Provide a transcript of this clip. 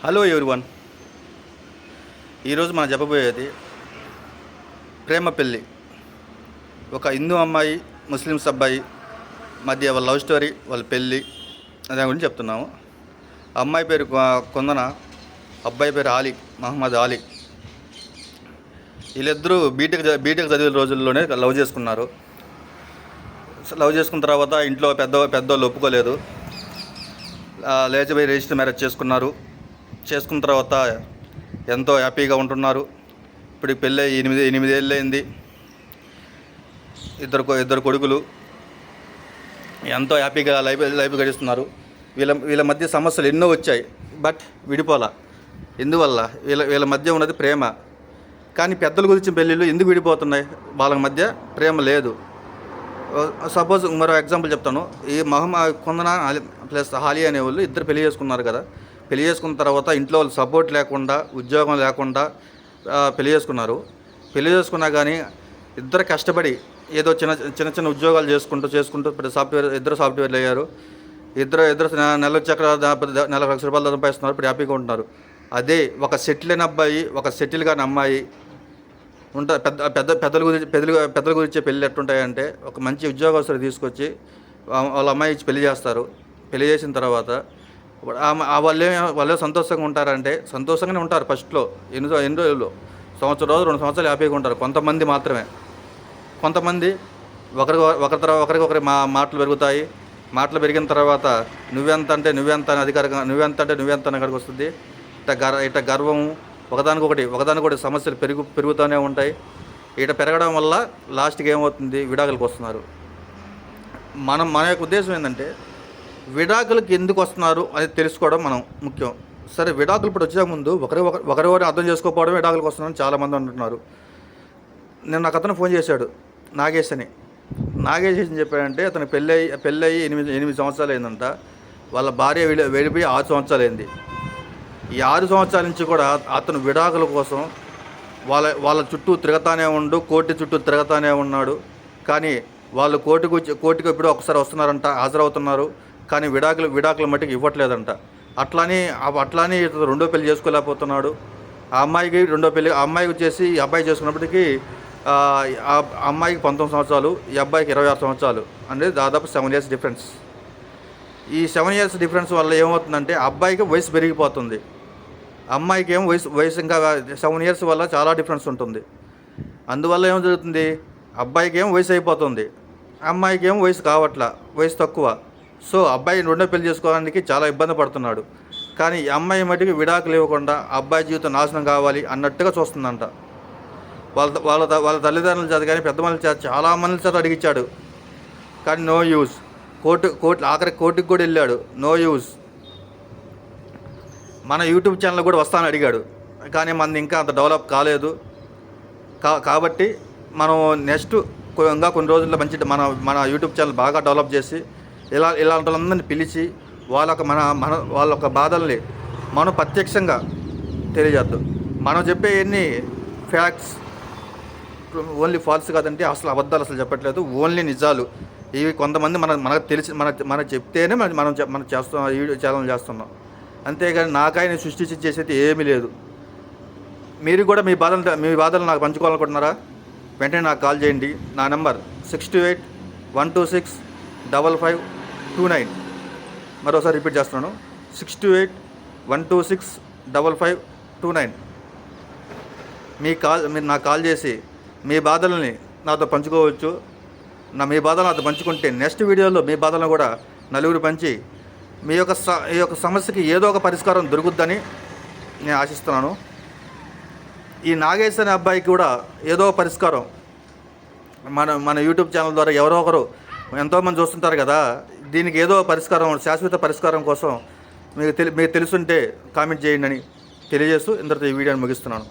Hello everyone. ఈరోజు మనం చెప్పబోయేది ప్రేమ పెళ్ళి. ఒక హిందూ అమ్మాయి ముస్లిమ్స్ అబ్బాయి మధ్య వాళ్ళ లవ్ స్టోరీ, వాళ్ళ పెళ్ళి దాని గురించి చెప్తున్నాము. అమ్మాయి పేరు కొందన, అబ్బాయి పేరు ఆలీ, మహమ్మద్ ఆలీ. వీళ్ళిద్దరూ బీటెక్ చదివిన రోజుల్లోనే లవ్ చేసుకున్నారు. లవ్ చేసుకున్న తర్వాత ఇంట్లో పెద్దవాళ్ళు ఒప్పుకోలేదు. లేచిపోయి రిజిస్టర్ మ్యారేజ్ చేసుకున్న తర్వాత ఎంతో హ్యాపీగా ఉంటున్నారు. ఇప్పుడు పెళ్ళి 8 ఏళ్ళు అయింది. ఇద్దరు కొడుకులు ఎంతో హ్యాపీగా లైఫ్ గడిస్తున్నారు. వీళ్ళ మధ్య సమస్యలు ఎన్నో వచ్చాయి, బట్ విడిపోలా. ఎందువల్ల? వీళ్ళ మధ్య ఉన్నది ప్రేమ. కానీ పెద్దల గురించి పెళ్ళిళ్ళు ఎందుకు విడిపోతున్నాయి? వాళ్ళ మధ్య ప్రేమ లేదు. సపోజ్ మరో ఎగ్జాంపుల్ చెప్తాను. ఈ కొందన ప్లస్ హాలి అనే వాళ్ళు ఇద్దరు పెళ్లి చేసుకున్నారు కదా. పెళ్లి చేసుకున్న తర్వాత ఇంట్లో వాళ్ళు సపోర్ట్ లేకుండా, ఉద్యోగం లేకుండా పెళ్లి చేసుకున్నారు. పెళ్లి చేసుకున్నా కానీ ఇద్దరు కష్టపడి ఏదో చిన్న ఉద్యోగాలు చేసుకుంటూ ఇప్పుడు ఇద్దరు సాఫ్ట్వేర్లు అయ్యారు. ఇద్దరు నెల వచ్చాక ₹1,00,000 సంపాదిస్తున్నారు. ఇప్పుడు హ్యాపీగా ఉంటున్నారు. అదే ఒక సెటిల్ అయిన అబ్బాయి, ఒక సెటిల్ కాని అమ్మాయి ఉంటారు. పెద్దల గురించి పెళ్ళి ఎట్టుంటాయంటే, ఒక మంచి ఉద్యోగస్తులు తీసుకొచ్చి వాళ్ళ అమ్మాయి ఇచ్చి పెళ్లి చేస్తారు. పెళ్లి చేసిన తర్వాత వాళ్ళే సంతోషంగా ఉంటారంటే, సంతోషంగానే ఉంటారు ఫస్ట్లో. ఎన్ని రోజులు, సంవత్సరం రోజులు 2 సంవత్సరాలు హ్యాపీగా ఉంటారు. కొంతమంది మాత్రమే. కొంతమంది ఒకరికొకరి మాటలు పెరుగుతాయి. మాటలు పెరిగిన తర్వాత నువ్వెంత అంటే నువ్వెంత అని అధికారికంగా నువ్వెంత అని అక్కడికి వస్తుంది. ఇట గర్వము, ఒకదానికొకటి సమస్యలు పెరుగుతూనే ఉంటాయి. ఇట పెరగడం వల్ల లాస్ట్కి ఏమవుతుంది? విడాకులకు వస్తున్నారు. మన యొక్క ఉద్దేశం ఏంటంటే, విడాకులకు ఎందుకు వస్తున్నారు అనేది తెలుసుకోవడం మనం ముఖ్యం. సరే, విడాకులు ఇప్పుడు వచ్చే ముందు ఒకరిని అర్థం చేసుకోకపోవడం విడాకులకు వస్తున్నారని చాలామంది అంటున్నారు. నాకు అతను ఫోన్ చేశాడు, నాగేష్ అని ఏం చెప్పాడంటే, అతను పెళ్ళయి 8 సంవత్సరాలు అయిందంట. వాళ్ళ భార్య వెళ్ళిపోయి 6 సంవత్సరాలు అయింది. ఈ 6 సంవత్సరాల నుంచి కూడా అతను విడాకుల కోసం వాళ్ళ చుట్టూ తిరగతానే కోర్టు చుట్టూ తిరగతానే ఉన్నాడు. కానీ వాళ్ళు కోర్టుకు ఎప్పుడో ఒకసారి వస్తున్నారంట, హాజరవుతున్నారు. కానీ విడాకుల మట్టుకు ఇవ్వట్లేదంట. అట్లానే రెండో పెళ్లి చేసుకోలేకపోతున్నాడు. ఆ అమ్మాయికి వచ్చేసి ఈ అబ్బాయి చేసుకున్నప్పటికీ ఆ అమ్మాయికి 19 సంవత్సరాలు, ఈ అబ్బాయికి 26 సంవత్సరాలు. అంటే దాదాపు 7 years డిఫరెన్స్. ఈ 7 years డిఫరెన్స్ వల్ల ఏమవుతుందంటే, అబ్బాయికి వయసు పెరిగిపోతుంది, అమ్మాయికి ఏమో వయసు ఇంకా 7 years వల్ల చాలా డిఫరెన్స్ ఉంటుంది. అందువల్ల ఏం జరుగుతుంది? అబ్బాయికి ఏమో వయసు అయిపోతుంది, అమ్మాయికి ఏమో వయసు కావట్లా, వయసు తక్కువ. సో అబ్బాయి రెండో పెళ్లి చేసుకోవడానికి చాలా ఇబ్బంది పడుతున్నాడు. కానీ ఈ అమ్మాయి మటుకు విడాకులు ఇవ్వకుండా అబ్బాయి జీవితం నాశనం కావాలి అన్నట్టుగా చూస్తుందంట. వాళ్ళ తల్లిదండ్రుల చేత కానీ పెద్ద మంది చేత చాలా మంది చేత అడిగించాడు. కానీ నో యూజ్. ఆఖరికి కోర్టుకి కూడా వెళ్ళాడు. No use. మన యూట్యూబ్ ఛానల్ కూడా వస్తానని అడిగాడు. కానీ మనది ఇంకా అంత డెవలప్ కాలేదు. కాబట్టి మనం నెక్స్ట్ ఇంకా కొన్ని రోజుల్లో మంచి మన యూట్యూబ్ ఛానల్ బాగా డెవలప్ చేసి ఇలాంటి వాళ్ళందరినీ పిలిచి వాళ్ళ బాధల్ని మనం ప్రత్యక్షంగా తెలియజేద్దాం. మనం చెప్పే ఎన్ని ఫ్యాక్ట్స్ ఓన్లీ ఫాల్స్ కాదంటే, అసలు అబద్ధాలు అసలు చెప్పట్లేదు, ఓన్లీ నిజాలు. ఇవి కొంతమంది మనకు తెలిసి మన చెప్తేనే మనం చేస్తున్నాం, వీడియో ఛానల్ చేస్తున్నాం. అంతేగాని నాకైనా సృష్టించి చేసేది ఏమీ లేదు. మీరు కూడా మీ బాధలు నాకు పంచుకోవాలనుకుంటున్నారా? వెంటనే నాకు కాల్ చేయండి. నా నెంబర్ 6281265529. మరోసారి రిపీట్ చేస్తున్నాను, 6281265529. మీరు నాకు కాల్ చేసి మీ బాధల్ని నాతో పంచుకోవచ్చు. మీ బాధలు నాతో పంచుకుంటే నెక్స్ట్ వీడియోలో మీ బాధలను కూడా నలుగురు పంచి మీ యొక్క సమస్యకి ఏదో ఒక పరిష్కారం దొరుకుద్దని నేను ఆశిస్తున్నాను. ఈ నాగేష్ అనే అబ్బాయికి కూడా ఏదో పరిష్కారం మన యూట్యూబ్ ఛానల్ ద్వారా ఎవరో ఒకరు ఎంతోమంది చూస్తుంటారు కదా. దీనికి ఏదో పరిష్కారం, శాశ్వత పరిష్కారం కోసం మీకు తెలుసుంటే కామెంట్ చేయండి అని తెలియజేస్తూ ఇంతటితో ఈ వీడియోని ముగిస్తున్నాను.